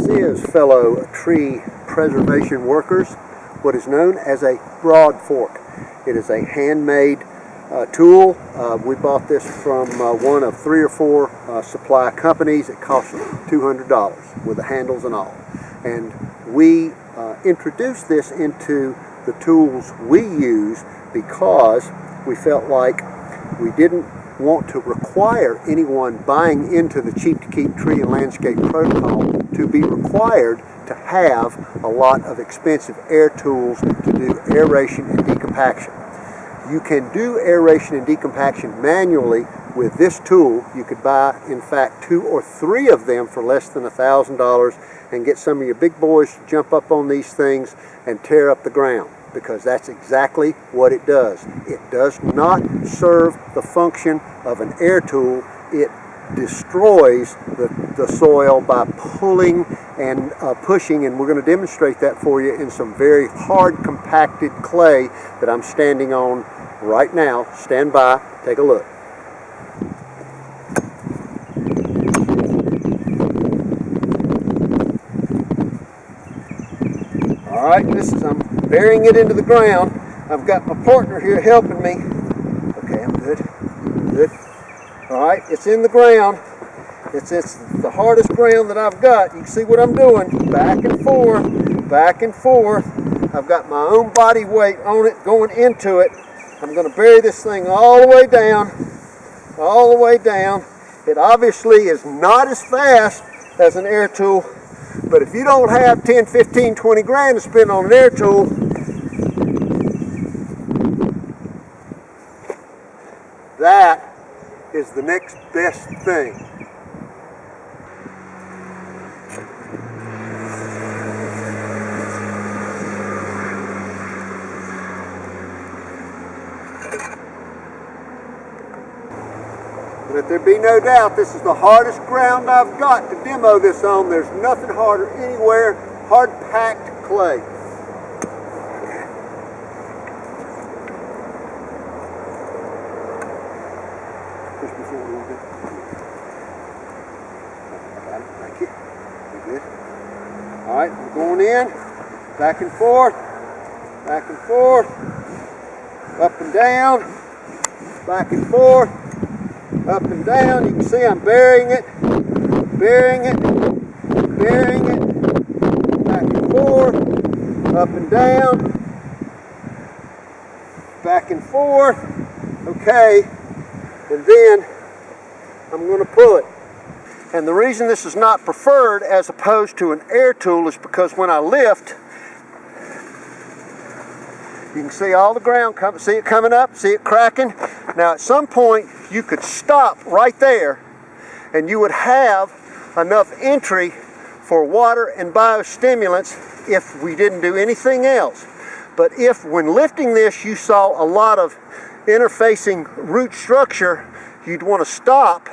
is, fellow tree preservation workers, what is known as a broad fork. It is a handmade tool. We bought this from one of 3 or 4 supply companies. It cost $200 with the handles and all. And we introduced this into the tools we use because we felt like we didn't want to require anyone buying into the Cheap to Keep tree and landscape protocol to be required to have a lot of expensive air tools to do aeration and decompaction. You can do aeration and decompaction manually with this tool. You could buy, in fact, 2 or 3 of them for less than $1,000 and get some of your big boys to jump up on these things and tear up the ground, because that's exactly what it does. It does not serve the function of an air tool. It destroys the soil by pulling and pushing, and we're going to demonstrate that for you in some very hard compacted clay that I'm standing on right now. Stand by, take a look. Alright, I'm burying it into the ground. I've got my partner here helping me. Okay, I'm good. Good. Alright, it's in the ground. It's the hardest ground that I've got. You can see what I'm doing. Back and forth, back and forth. I've got my own body weight on it going into it. I'm going to bury this thing all the way down. All the way down. It obviously is not as fast as an air tool, but if you don't have 10, 15, 20 grand to spend on an air tool, that is the next best thing. Let there be no doubt, this is the hardest ground I've got to demo this on. There's nothing harder anywhere. Hard packed clay. Push me forward a little bit. I got it. Thank you. You're good. Alright, we're going in. Back and forth. Back and forth. Up and down. Back and forth. Up and down. You can see I'm burying it, burying it, burying it, back and forth, up and down, back and forth. Okay, and then I'm going to pull it. And the reason this is not preferred as opposed to an air tool is because when I lift, you can see all the ground, see it coming up, see it cracking. Now at some point you could stop right there and you would have enough entry for water and biostimulants if we didn't do anything else. But if when lifting this you saw a lot of interfacing root structure, you'd want to stop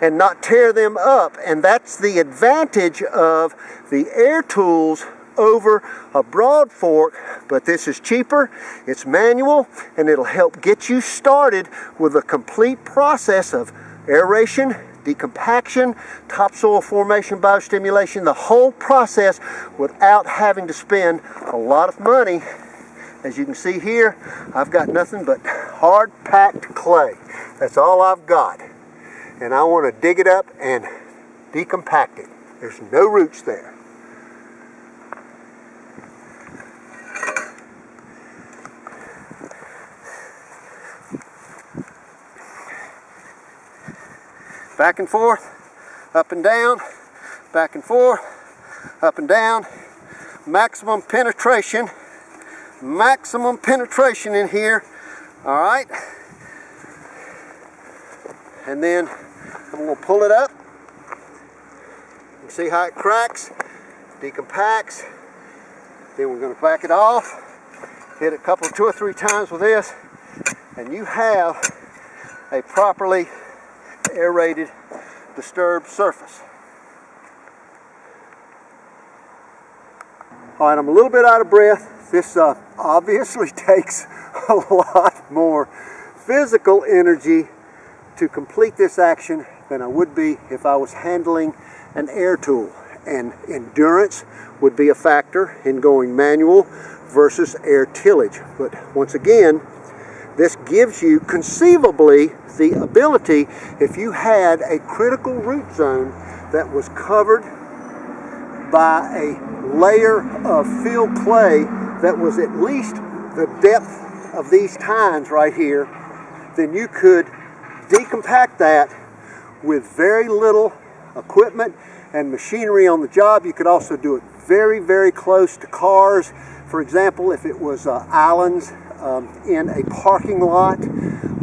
and not tear them up. And that's the advantage of the air tools over a broad fork, but this is cheaper, it's manual, and it'll help get you started with a complete process of aeration, decompaction, topsoil formation, biostimulation, the whole process without having to spend a lot of money. As you can see here, I've got nothing but hard packed clay. That's all I've got. And I want to dig it up and decompact it. There's no roots there. Back and forth, up and down, back and forth, up and down. Maximum penetration in here. All right. And then I'm going to pull it up. You see how it cracks, decompacts. Then we're going to back it off, hit it a couple, 2 or 3 times with this, and you have a properly aerated, disturbed surface. All right, I'm a little bit out of breath. This obviously takes a lot more physical energy to complete this action than I would be if I was handling an air tool. and endurance would be a factor in going manual versus air tillage. But once again, this gives you conceivably the ability, if you had a critical root zone that was covered by a layer of field clay that was at least the depth of these tines right here, then you could decompact that with very little equipment and machinery on the job. You could also do it very, very close to cars. For example, if it was islands in a parking lot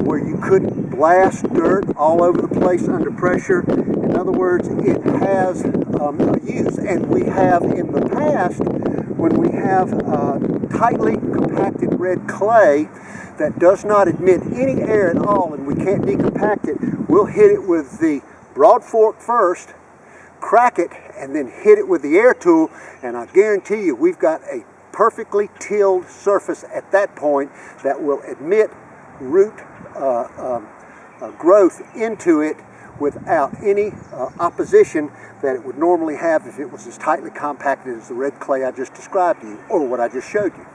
where you couldn't blast dirt all over the place under pressure. In other words, it has a use. And we have in the past, when we have tightly compacted red clay that does not admit any air at all and we can't decompact it, we'll hit it with the broad fork first, crack it, and then hit it with the air tool, and I guarantee you we've got a perfectly tilled surface at that point that will admit root growth into it without any opposition that it would normally have if it was as tightly compacted as the red clay I just described to you, or what I just showed you.